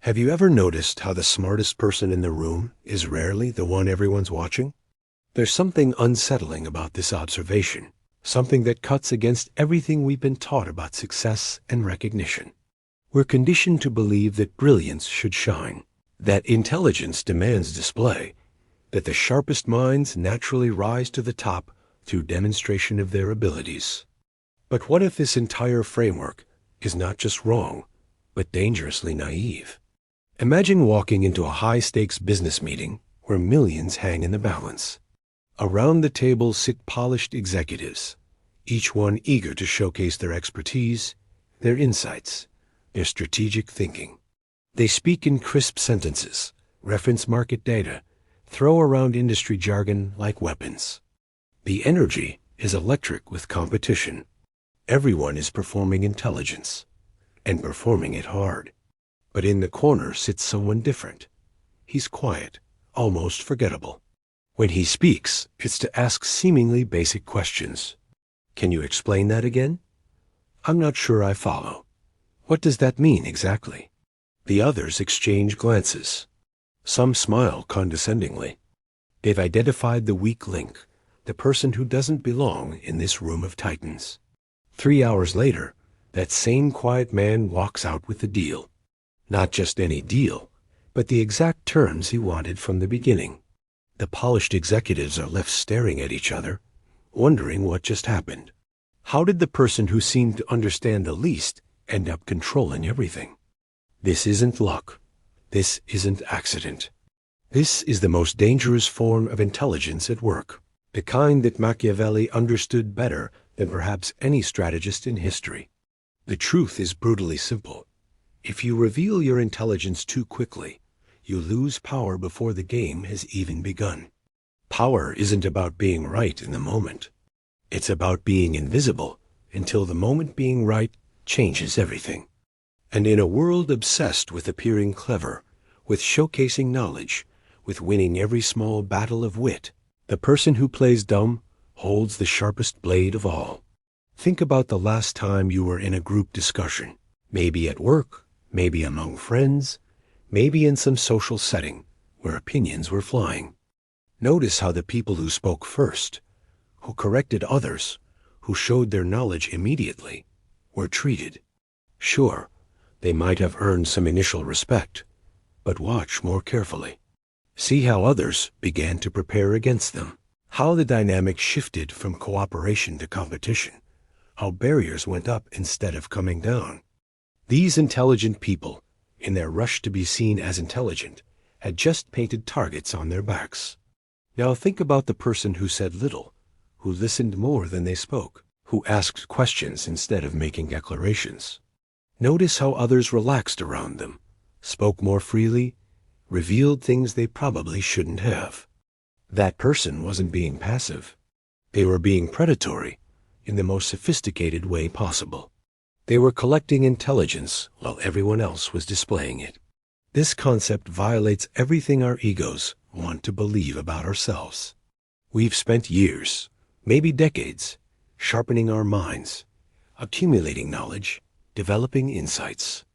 Have you ever noticed how the smartest person in the room is rarely the one everyone's watching? There's something unsettling about this observation, something that cuts against everything we've been taught about success and recognition. We're conditioned to believe that brilliance should shine, that intelligence demands display, that the sharpest minds naturally rise to the top through demonstration of their abilities. But what if this entire framework is not just wrong, but dangerously naive? Imagine walking into a high-stakes business meeting where millions hang in the balance. Around the table sit polished executives, each one eager to showcase their expertise, their insights, their strategic thinking. They speak in crisp sentences, reference market data, throw around industry jargon like weapons. The energy is electric with competition. Everyone is performing intelligence, and performing it hard. But in the corner sits someone different. He's quiet, almost forgettable. When he speaks, it's to ask seemingly basic questions. Can you explain that again? I'm not sure I follow. What does that mean exactly? The others exchange glances. Some smile condescendingly. They've identified the weak link, the person who doesn't belong in this room of titans. 3 hours later, that same quiet man walks out with the deal. Not just any deal, but the exact terms he wanted from the beginning. The polished executives are left staring at each other, wondering what just happened. How did the person who seemed to understand the least end up controlling everything? This isn't luck. This isn't accident. This is the most dangerous form of intelligence at work, the kind that Machiavelli understood better than perhaps any strategist in history. The truth is brutally simple. If you reveal your intelligence too quickly, you lose power before the game has even begun. Power isn't about being right in the moment. It's about being invisible until the moment being right changes everything. And in a world obsessed with appearing clever, with showcasing knowledge, with winning every small battle of wit, the person who plays dumb holds the sharpest blade of all. Think about the last time you were in a group discussion, maybe at work, maybe among friends, maybe in some social setting where opinions were flying. Notice how the people who spoke first, who corrected others, who showed their knowledge immediately, were treated. Sure, they might have earned some initial respect, but watch more carefully. See how others began to prepare against them, how the dynamic shifted from cooperation to competition, how barriers went up instead of coming down. These intelligent people, in their rush to be seen as intelligent, had just painted targets on their backs. Now think about the person who said little, who listened more than they spoke, who asked questions instead of making declarations. Notice how others relaxed around them, spoke more freely, revealed things they probably shouldn't have. That person wasn't being passive. They were being predatory in the most sophisticated way possible. They were collecting intelligence while everyone else was displaying it. This concept violates everything our egos want to believe about ourselves. We've spent years, maybe decades, sharpening our minds, accumulating knowledge, developing insights.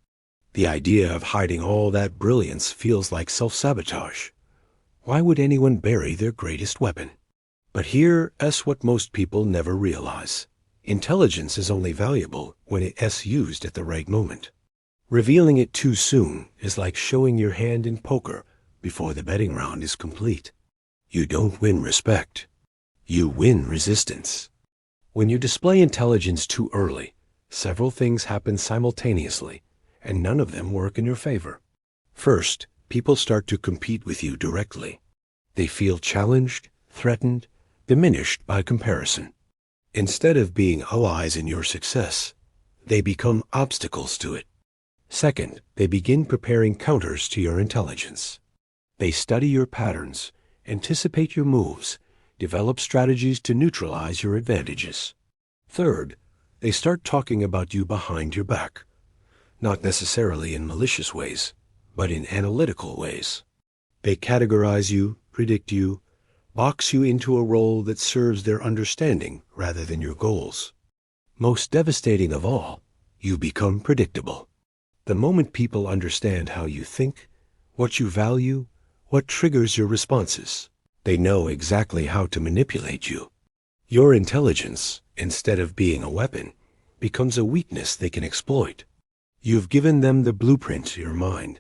The idea of hiding all that brilliance feels like self-sabotage. Why would anyone bury their greatest weapon? But here's what most people never realize. Intelligence is only valuable when it's used at the right moment. Revealing it too soon is like showing your hand in poker before the betting round is complete. You don't win respect. You win resistance. When you display intelligence too early, several things happen simultaneously, and none of them work in your favor. First, people start to compete with you directly. They feel challenged, threatened, diminished by comparison. Instead of being allies in your success, they become obstacles to it. Second, they begin preparing counters to your intelligence. They study your patterns, anticipate your moves, develop strategies to neutralize your advantages. Third, they start talking about you behind your back, not necessarily in malicious ways, but in analytical ways. They categorize you, predict you, box you into a role that serves their understanding rather than your goals. Most devastating of all, you become predictable. The moment people understand how you think, what you value, what triggers your responses, they know exactly how to manipulate you. Your intelligence, instead of being a weapon, becomes a weakness they can exploit. You've given them the blueprint to your mind,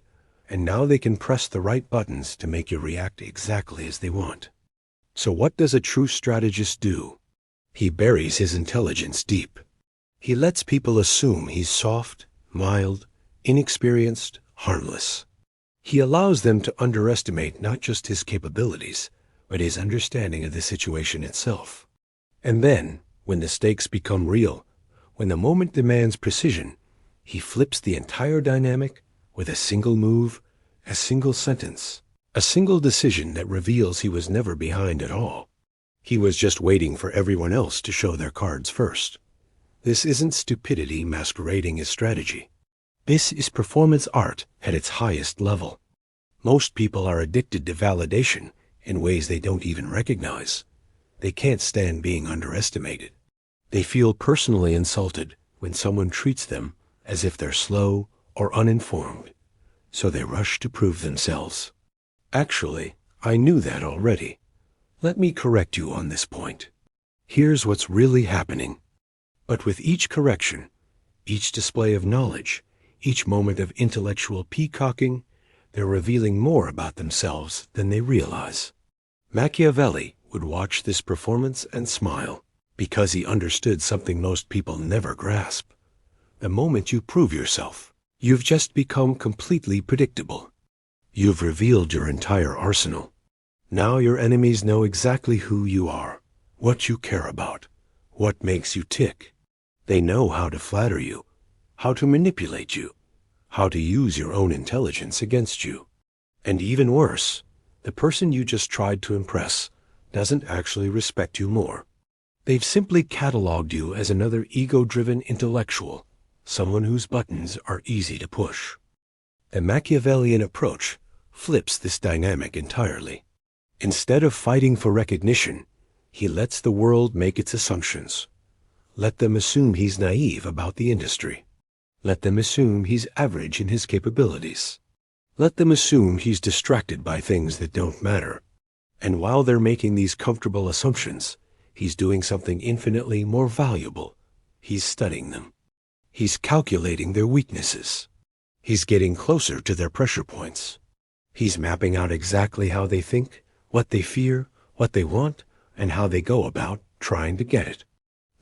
and now they can press the right buttons to make you react exactly as they want. So what does a true strategist do? He buries his intelligence deep. He lets people assume he's soft, mild, inexperienced, harmless. He allows them to underestimate not just his capabilities, but his understanding of the situation itself. And then, when the stakes become real, when the moment demands precision, he flips the entire dynamic with a single move, a single sentence, a single decision that reveals he was never behind at all. He was just waiting for everyone else to show their cards first. This isn't stupidity masquerading as strategy. This is performance art at its highest level. Most people are addicted to validation in ways they don't even recognize. They can't stand being underestimated. They feel personally insulted when someone treats them as if they're slow or uninformed, so they rush to prove themselves. Actually, I knew that already. Let me correct you on this point. Here's what's really happening. But with each correction, each display of knowledge, each moment of intellectual peacocking, they're revealing more about themselves than they realize. Machiavelli would watch this performance and smile, because he understood something most people never grasp. The moment you prove yourself, you've just become completely predictable. You've revealed your entire arsenal. Now your enemies know exactly who you are, what you care about, what makes you tick. They know how to flatter you, how to manipulate you, how to use your own intelligence against you. And even worse, the person you just tried to impress doesn't actually respect you more. They've simply cataloged you as another ego-driven intellectual, someone whose buttons are easy to push. The Machiavellian approach flips this dynamic entirely. Instead of fighting for recognition, he lets the world make its assumptions. Let them assume he's naive about the industry. Let them assume he's average in his capabilities. Let them assume he's distracted by things that don't matter. And while they're making these comfortable assumptions, he's doing something infinitely more valuable. He's studying them. He's calculating their weaknesses. He's getting closer to their pressure points. He's mapping out exactly how they think, what they fear, what they want, and how they go about trying to get it.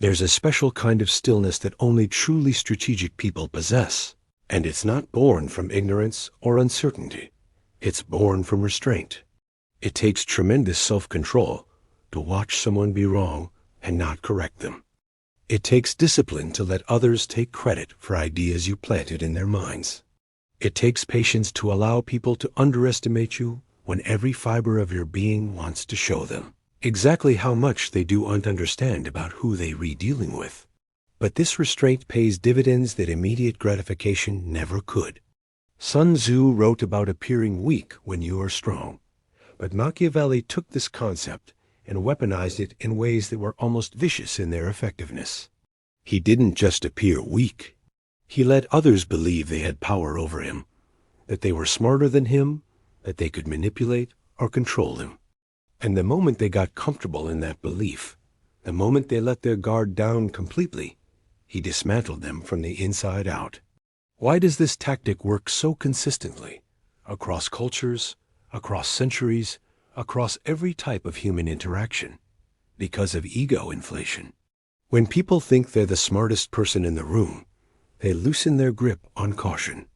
There's a special kind of stillness that only truly strategic people possess, and it's not born from ignorance or uncertainty. It's born from restraint. It takes tremendous self-control to watch someone be wrong and not correct them. It takes discipline to let others take credit for ideas you planted in their minds. It takes patience to allow people to underestimate you when every fiber of your being wants to show them exactly how much they don't understand about who they're dealing with. But this restraint pays dividends that immediate gratification never could. Sun Tzu wrote about appearing weak when you are strong, but Machiavelli took this concept and weaponized it in ways that were almost vicious in their effectiveness. He didn't just appear weak. He let others believe they had power over him, that they were smarter than him, that they could manipulate or control him. And the moment they got comfortable in that belief, the moment they let their guard down completely, he dismantled them from the inside out. Why does this tactic work so consistently, across cultures, across centuries, across every type of human interaction? Because of ego inflation. When people think they're the smartest person in the room, they loosen their grip on caution.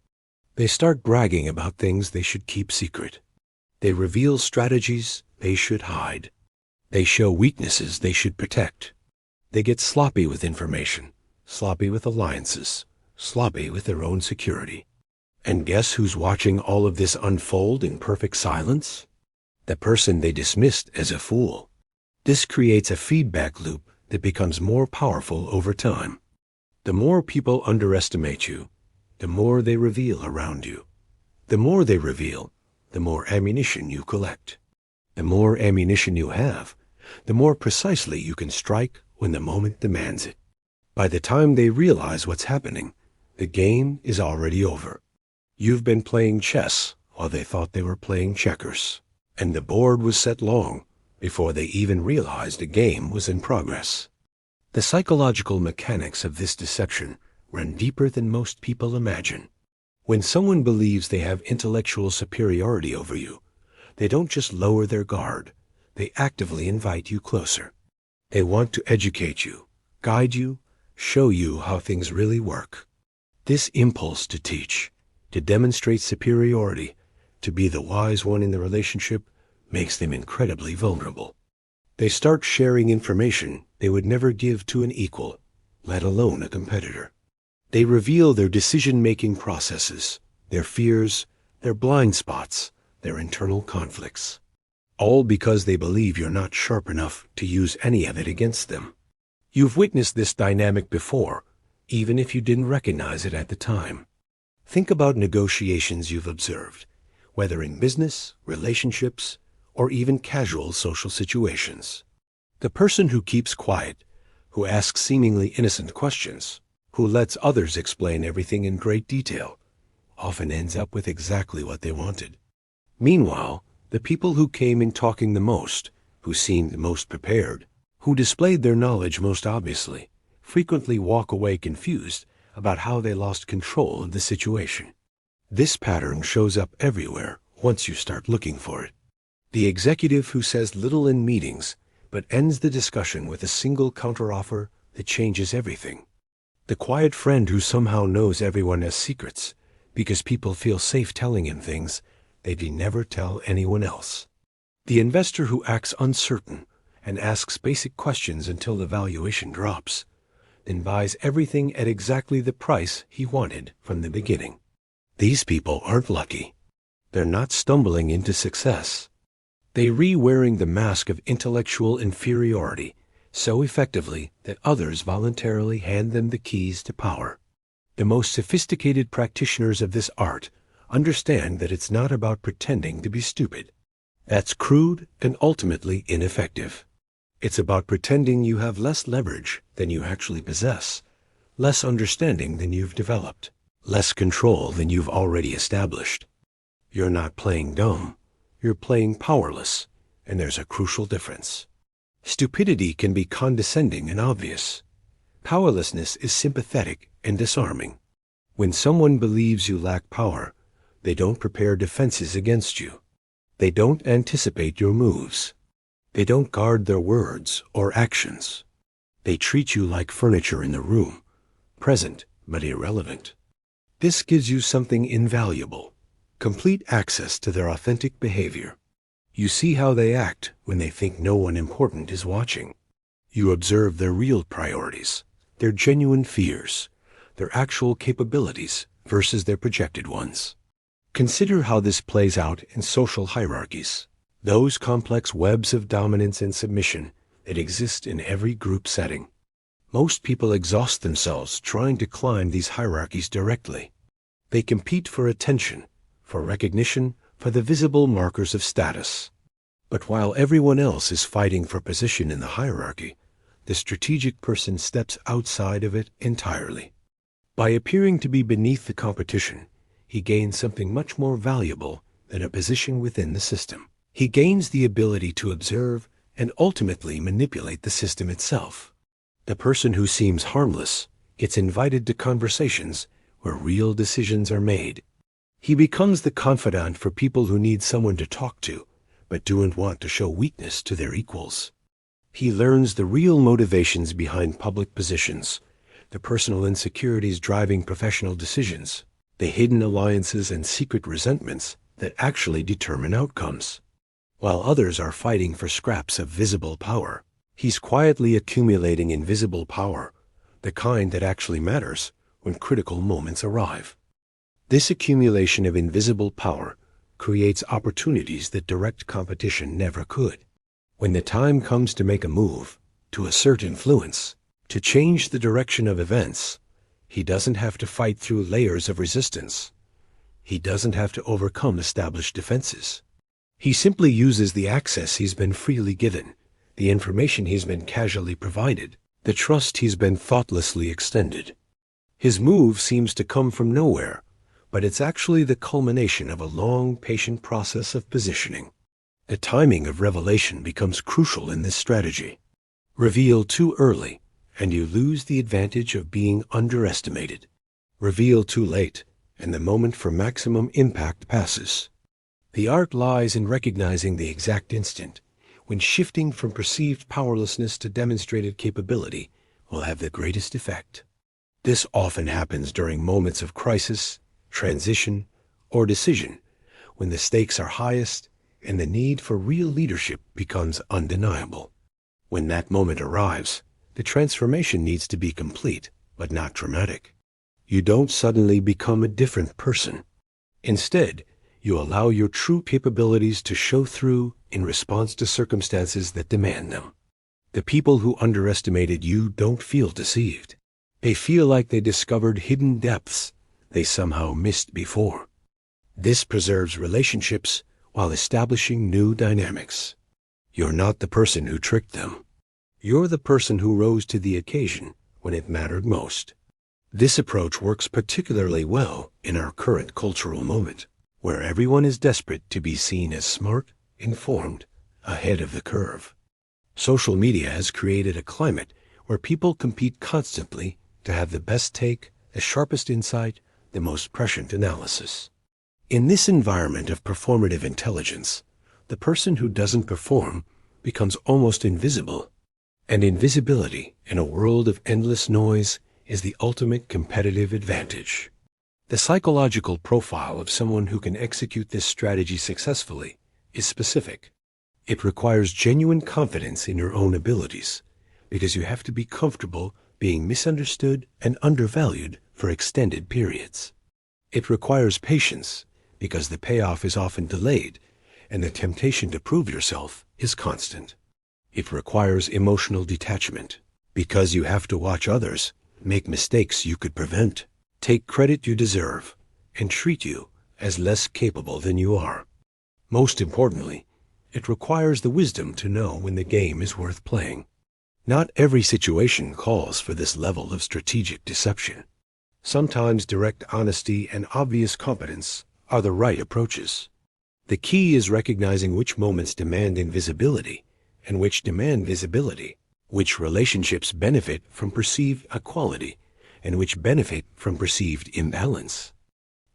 They start bragging about things they should keep secret. They reveal strategies they should hide. They show weaknesses they should protect. They get sloppy with information, sloppy with alliances, sloppy with their own security. And guess who's watching all of this unfold in perfect silence? The person they dismissed as a fool. This creates a feedback loop that becomes more powerful over time. The more people underestimate you, the more they reveal around you. The more they reveal, the more ammunition you collect. The more ammunition you have, the more precisely you can strike when the moment demands it. By the time they realize what's happening, The game is already over. You've been playing chess while they thought they were playing checkers, and the board was set long before they even realized a game was in progress. The psychological mechanics of this deception run deeper than most people imagine. When someone believes they have intellectual superiority over you, they don't just lower their guard, they actively invite you closer. They want to educate you, guide you, show you how things really work. This impulse to teach, to demonstrate superiority, to be the wise one in the relationship, makes them incredibly vulnerable. They start sharing information they would never give to an equal, let alone a competitor. They reveal their decision-making processes, their fears, their blind spots, their internal conflicts. All because they believe you're not sharp enough to use any of it against them. You've witnessed this dynamic before, even if you didn't recognize it at the time. Think about negotiations you've observed, whether in business, relationships, or even casual social situations. The person who keeps quiet, who asks seemingly innocent questions, who lets others explain everything in great detail, often ends up with exactly what they wanted. Meanwhile, the people who came in talking the most, who seemed most prepared, who displayed their knowledge most obviously, frequently walk away confused about how they lost control of the situation. This pattern shows up everywhere once you start looking for it. The executive who says little in meetings but ends the discussion with a single counteroffer that changes everything. The quiet friend who somehow knows everyone has secrets because people feel safe telling him things they'd never tell anyone else. The investor who acts uncertain and asks basic questions until the valuation drops, then buys everything at exactly the price he wanted from the beginning. These people aren't lucky. They're not stumbling into success. They re-wearing the mask of intellectual inferiority so effectively that others voluntarily hand them the keys to power. The most sophisticated practitioners of this art understand that it's not about pretending to be stupid. That's crude and ultimately ineffective. It's about pretending you have less leverage than you actually possess, less understanding than you've developed, less control than you've already established. You're not playing dumb, you're playing powerless, and there's a crucial difference. Stupidity can be condescending and obvious. Powerlessness is sympathetic and disarming. When someone believes you lack power, they don't prepare defenses against you. They don't anticipate your moves. They don't guard their words or actions. They treat you like furniture in the room, present but irrelevant. This gives you something invaluable, complete access to their authentic behavior. You see how they act when they think no one important is watching. You observe their real priorities, their genuine fears, their actual capabilities versus their projected ones. Consider how this plays out in social hierarchies, those complex webs of dominance and submission that exist in every group setting. Most people exhaust themselves trying to climb these hierarchies directly. They compete for attention, for recognition, for the visible markers of status. But while everyone else is fighting for position in the hierarchy, the strategic person steps outside of it entirely. By appearing to be beneath the competition, he gains something much more valuable than a position within the system. He gains the ability to observe and ultimately manipulate the system itself. The person who seems harmless gets invited to conversations where real decisions are made. He becomes the confidant for people who need someone to talk to, but don't want to show weakness to their equals. He learns the real motivations behind public positions, the personal insecurities driving professional decisions, the hidden alliances and secret resentments that actually determine outcomes. While others are fighting for scraps of visible power, he's quietly accumulating invisible power, the kind that actually matters when critical moments arrive. This accumulation of invisible power creates opportunities that direct competition never could. When the time comes to make a move, to assert influence, to change the direction of events, he doesn't have to fight through layers of resistance. He doesn't have to overcome established defenses. He simply uses the access he's been freely given, the information he's been casually provided, the trust he's been thoughtlessly extended. His move seems to come from nowhere, but it's actually the culmination of a long, patient process of positioning. The timing of revelation becomes crucial in this strategy. Reveal too early, and you lose the advantage of being underestimated. Reveal too late, and the moment for maximum impact passes. The art lies in recognizing the exact instant when shifting from perceived powerlessness to demonstrated capability will have the greatest effect. This often happens during moments of crisis, transition, or decision, when the stakes are highest and the need for real leadership becomes undeniable. When that moment arrives, the transformation needs to be complete, but not dramatic. You don't suddenly become a different person. Instead, you allow your true capabilities to show through in response to circumstances that demand them. The people who underestimated you don't feel deceived. They feel like they discovered hidden depths they somehow missed before. This preserves relationships while establishing new dynamics. You're not the person who tricked them. You're the person who rose to the occasion when it mattered most. This approach works particularly well in our current cultural moment, where everyone is desperate to be seen as smart, informed, ahead of the curve. Social media has created a climate where people compete constantly to have the best take, the sharpest insight, the most prescient analysis. In this environment of performative intelligence, the person who doesn't perform becomes almost invisible. And invisibility in a world of endless noise is the ultimate competitive advantage. The psychological profile of someone who can execute this strategy successfully is specific. It requires genuine confidence in your own abilities, because you have to be comfortable being misunderstood and undervalued for extended periods. It requires patience, because the payoff is often delayed, and the temptation to prove yourself is constant. It requires emotional detachment, because you have to watch others make mistakes you could prevent, take credit you deserve, and treat you as less capable than you are. Most importantly, it requires the wisdom to know when the game is worth playing. Not every situation calls for this level of strategic deception. Sometimes direct honesty and obvious competence are the right approaches. The key is recognizing which moments demand invisibility and which demand visibility, which relationships benefit from perceived equality and which benefit from perceived imbalance.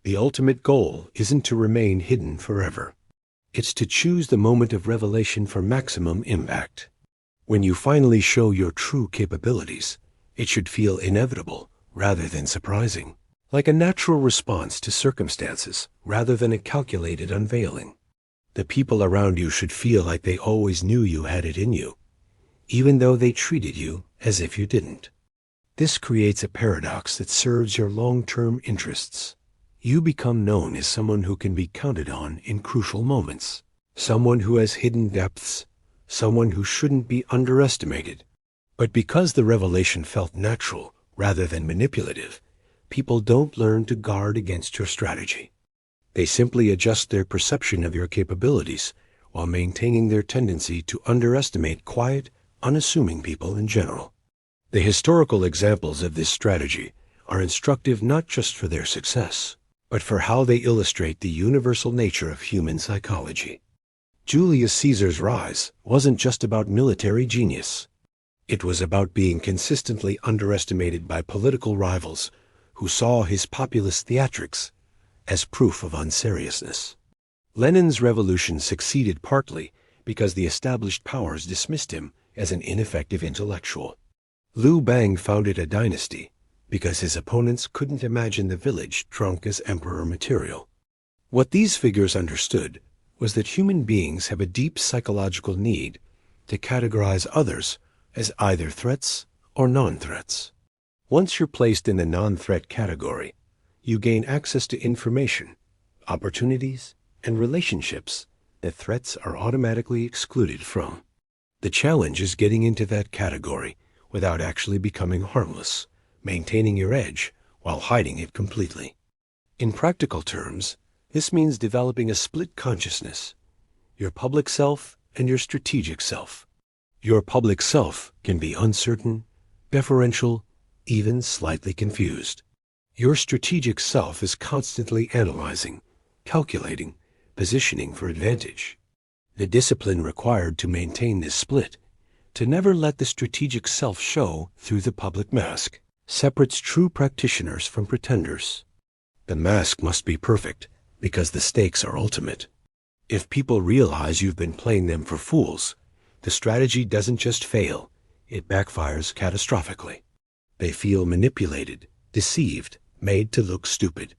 The ultimate goal isn't to remain hidden forever. It's to choose the moment of revelation for maximum impact. When you finally show your true capabilities, it should feel inevitable rather than surprising, like a natural response to circumstances rather than a calculated unveiling. The people around you should feel like they always knew you had it in you, even though they treated you as if you didn't. This creates a paradox that serves your long-term interests. You become known as someone who can be counted on in crucial moments, someone who has hidden depths, someone who shouldn't be underestimated. But because the revelation felt natural rather than manipulative, people don't learn to guard against your strategy. They simply adjust their perception of your capabilities while maintaining their tendency to underestimate quiet, unassuming people in general. The historical examples of this strategy are instructive not just for their success, but for how they illustrate the universal nature of human psychology. Julius Caesar's rise wasn't just about military genius. It was about being consistently underestimated by political rivals who saw his populist theatrics as proof of unseriousness. Lenin's revolution succeeded partly because the established powers dismissed him as an ineffective intellectual. Liu Bang founded a dynasty because his opponents couldn't imagine the village drunk as emperor material. What these figures understood was that human beings have a deep psychological need to categorize others as either threats or non-threats. Once you're placed in the non-threat category, you gain access to information, opportunities, and relationships that threats are automatically excluded from. The challenge is getting into that category without actually becoming harmless, maintaining your edge while hiding it completely. In practical terms, this means developing a split consciousness, your public self and your strategic self. Your public self can be uncertain, deferential, even slightly confused. Your strategic self is constantly analyzing, calculating, positioning for advantage. The discipline required to maintain this split, to never let the strategic self show through the public mask, separates true practitioners from pretenders. The mask must be perfect, because the stakes are ultimate. If people realize you've been playing them for fools, the strategy doesn't just fail, it backfires catastrophically. They feel manipulated, deceived, made to look stupid.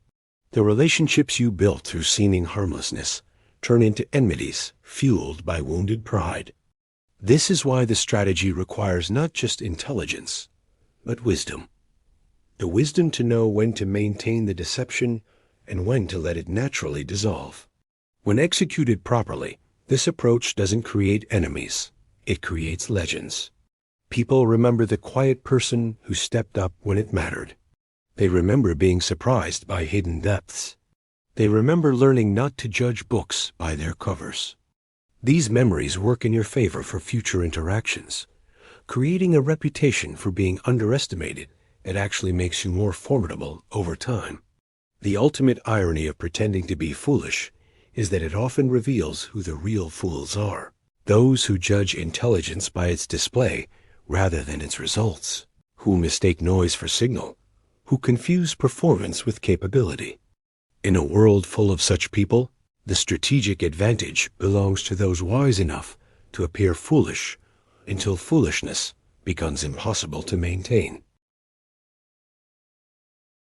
The relationships you built through seeming harmlessness turn into enmities fueled by wounded pride. This is why the strategy requires not just intelligence, but wisdom. The wisdom to know when to maintain the deception and when to let it naturally dissolve. When executed properly, this approach doesn't create enemies, it creates legends. People remember the quiet person who stepped up when it mattered. They remember being surprised by hidden depths. They remember learning not to judge books by their covers. These memories work in your favor for future interactions. Creating a reputation for being underestimated, it actually makes you more formidable over time. The ultimate irony of pretending to be foolish is that it often reveals who the real fools are. Those who judge intelligence by its display rather than its results, who mistake noise for signal, who confuse performance with capability. In a world full of such people, the strategic advantage belongs to those wise enough to appear foolish until foolishness becomes impossible to maintain.